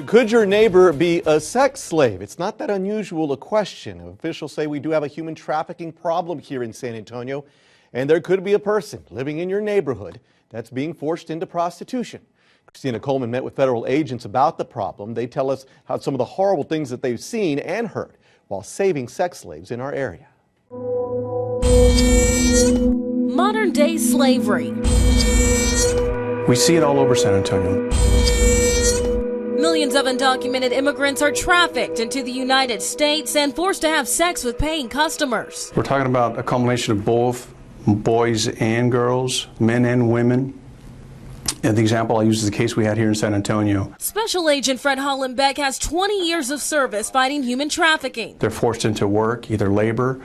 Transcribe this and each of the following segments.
Could your neighbor be a sex slave? It's not that unusual a question. Officials say we do have a human trafficking problem here in San Antonio, and there could be a person living in your neighborhood that's being forced into prostitution. Christina Coleman met with federal agents about the problem. They tell us how some of the horrible things that they've seen and heard while saving sex slaves in our area. Modern-day slavery. We see it all over San Antonio. Millions of undocumented immigrants are trafficked into the United States and forced to have sex with paying customers. We're talking about a combination of both boys and girls, men and women. And the example I use is the case we had here in San Antonio. Special Agent Fred Hollenbeck has 20 years of service fighting human trafficking. They're forced into work, either labor,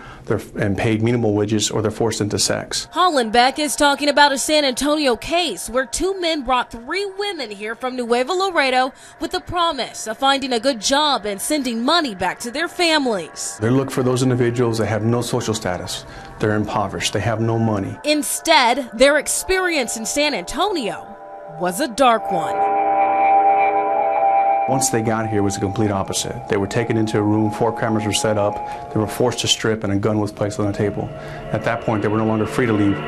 and paid minimal wages, or they're forced into sex. Hollenbeck is talking about a San Antonio case where 2 men brought 3 women here from Nuevo Laredo with the promise of finding a good job and sending money back to their families. They look for those individuals that have no social status. They're impoverished. They have no money. Instead, their experience in San Antonio was a dark one. Once they got here, it was the complete opposite. They were taken into a room, 4 cameras were set up, they were forced to strip, and a gun was placed on the table. At that point, they were no longer free to leave.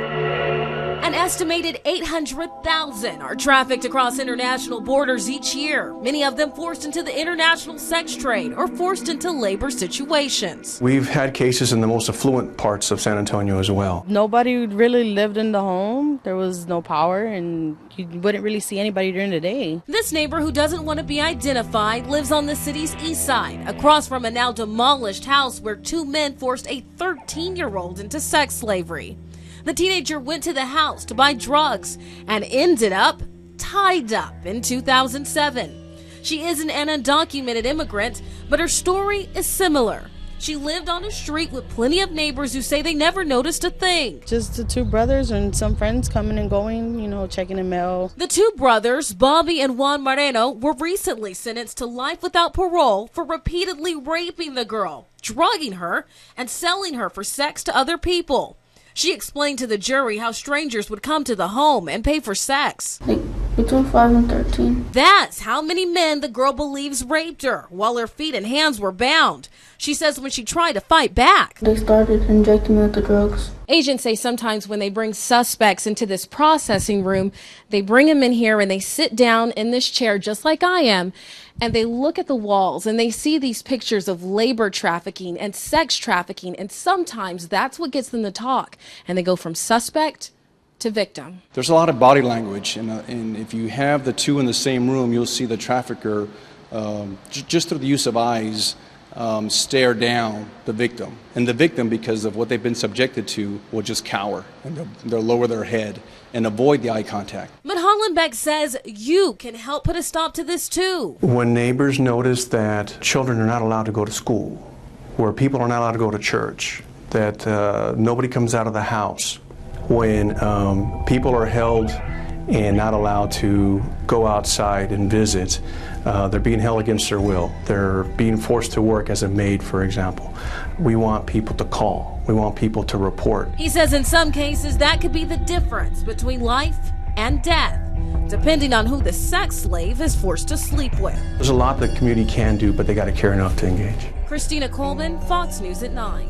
An estimated 800,000 are trafficked across international borders each year, many of them forced into the international sex trade or forced into labor situations. We've had cases in the most affluent parts of San Antonio as well. Nobody really lived in the home. There was no power, and you wouldn't really see anybody during the day. This neighbor, who doesn't want to be identified, lives on the city's east side, across from a now demolished house where 2 men forced a 13-year-old into sex slavery. The teenager went to the house to buy drugs and ended up tied up in 2007. She isn't an undocumented immigrant, but her story is similar. She lived on a street with plenty of neighbors who say they never noticed a thing. Just the 2 brothers and some friends coming and going, checking the mail. The 2 brothers, Bobby and Juan Moreno, were recently sentenced to life without parole for repeatedly raping the girl, drugging her, and selling her for sex to other people. She explained to the jury how strangers would come to the home and pay for sex. Like between 5 and 13. That's how many men the girl believes raped her, while her feet and hands were bound. She says when she tried to fight back, they started injecting me with the drugs. Agents say sometimes when they bring suspects into this processing room, they bring them in here and they sit down in this chair just like I am, and they look at the walls and they see these pictures of labor trafficking and sex trafficking, and sometimes that's what gets them to talk, and they go from suspect to victim. There's a lot of body language, and if you have the 2 in the same room, you'll see the trafficker, just through the use of eyes, stare down the victim. And the victim, because of what they've been subjected to, will just cower, and they'll lower their head and avoid the eye contact. But Hollenbeck says you can help put a stop to this too. When neighbors notice that children are not allowed to go to school, where people are not allowed to go to church, that nobody comes out of the house, when people are held and not allowed to go outside and visit, they're being held against their will. They're being forced to work as a maid, for example. We want people to call. We want people to report. He says in some cases that could be the difference between life and death, depending on who the sex slave is forced to sleep with. There's a lot the community can do, but they got to care enough to engage. Christina Coleman, Fox News at 9.